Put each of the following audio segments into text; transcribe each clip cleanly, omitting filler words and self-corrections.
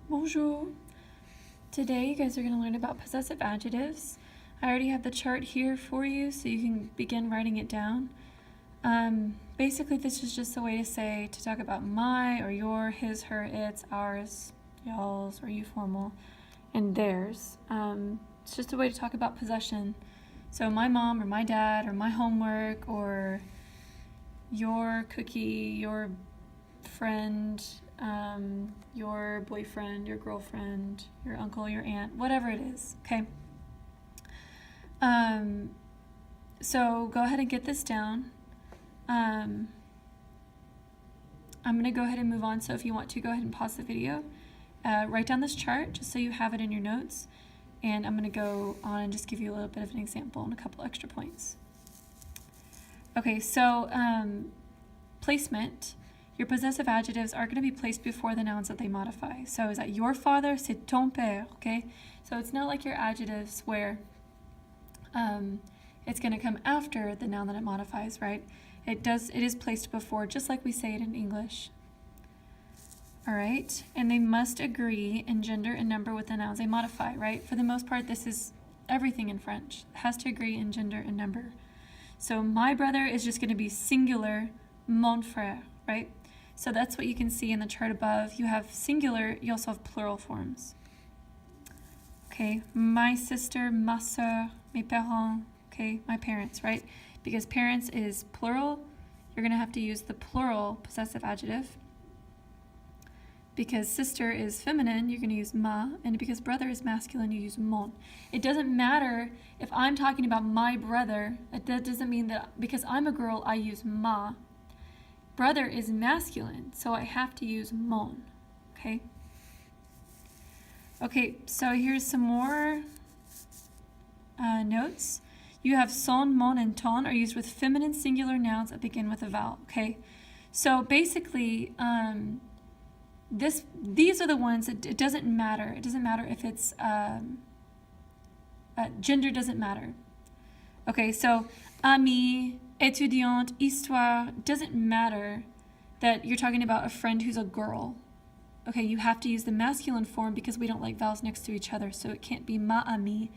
Bonjour. Today you guys are going to learn about possessive adjectives. I already have the chart here for you so you can begin writing it down. Basically this is just a way to talk about my or your, his, her, its, ours, y'all's, or you formal, and theirs. It's just a way to talk about possession. So my mom or my dad or my homework or your cookie, your friend, your boyfriend, your girlfriend, your uncle, your aunt, whatever it is, okay? So go ahead and get this down. I'm going to go ahead and move on, so if you want to, go ahead and pause the video. Write down this chart just so you have it in your notes, and I'm going to go on and just give you a little bit of an example and a couple extra points. Okay, so placement. Your possessive adjectives are going to be placed before the nouns that they modify. So is that your father? C'est ton père, okay? So it's not like your adjectives where it's going to come after the noun that it modifies, right? It is placed before, just like we say it in English. All right, and they must agree in gender and number with the nouns they modify, right? For the most part, this is everything in French. It has to agree in gender and number. So my brother is just going to be singular, mon frère, right? So that's what you can see in the chart above. You have singular, you also have plural forms. Okay, my sister, ma soeur, mes parents, okay, my parents, right? Because parents is plural, you're going to have to use the plural possessive adjective. Because sister is feminine, you're going to use ma, and because brother is masculine, you use mon. It doesn't matter if I'm talking about my brother, that doesn't mean that because I'm a girl, I use ma. Brother is masculine, so I have to use mon, okay? Okay, so here's some more notes. You have son, mon, and ton are used with feminine singular nouns that begin with a vowel, okay? So basically, these are the ones that it doesn't matter. It doesn't matter if it's, gender doesn't matter. Okay, so ami, étudiante, histoire, doesn't matter that you're talking about a friend who's a girl. Okay, you have to use the masculine form because we don't like vowels next to each other, so it can't be ma ami,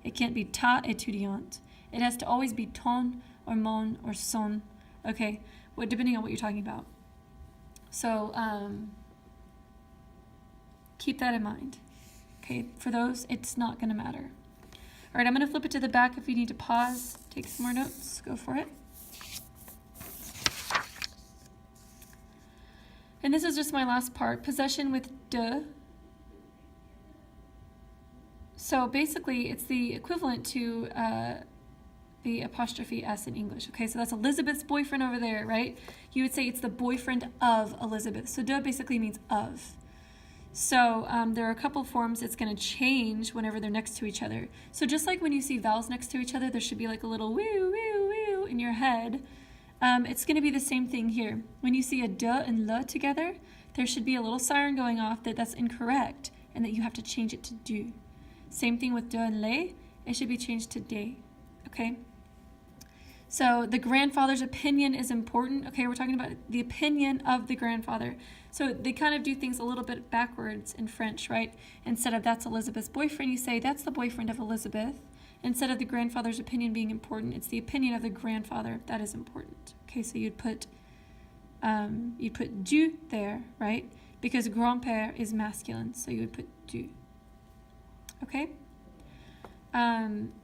it can't be ta étudiante. It has to always be ton or mon or son, okay, depending on what you're talking about. So keep that in mind. Okay, for those, it's not going to matter. All right, I'm going to flip it to the back. If you need to pause, take some more notes, go for it. And this is just my last part, possession with de. So basically, it's the equivalent to the apostrophe S in English. Okay, so that's Elizabeth's boyfriend over there, right? You would say it's the boyfriend of Elizabeth. So de basically means of. So there are a couple forms it's going to change whenever they're next to each other. So just like when you see vowels next to each other, there should be like a little woo, woo, woo in your head. It's going to be the same thing here. When you see a de and le together, there should be a little siren going off that that's incorrect and that you have to change it to do. Same thing with de and le, it should be changed to de, okay? So the grandfather's opinion is important. Okay, we're talking about the opinion of the grandfather. So they kind of do things a little bit backwards in French, right? Instead of that's Elizabeth's boyfriend, you say that's the boyfriend of Elizabeth. Instead of the grandfather's opinion being important, it's the opinion of the grandfather that is important. Okay, so you'd put du there, right? Because grand-père is masculine, so you would put du. Okay?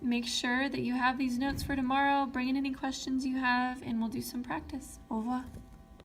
Make sure that you have these notes for tomorrow. Bring in any questions you have, and we'll do some practice. Au revoir.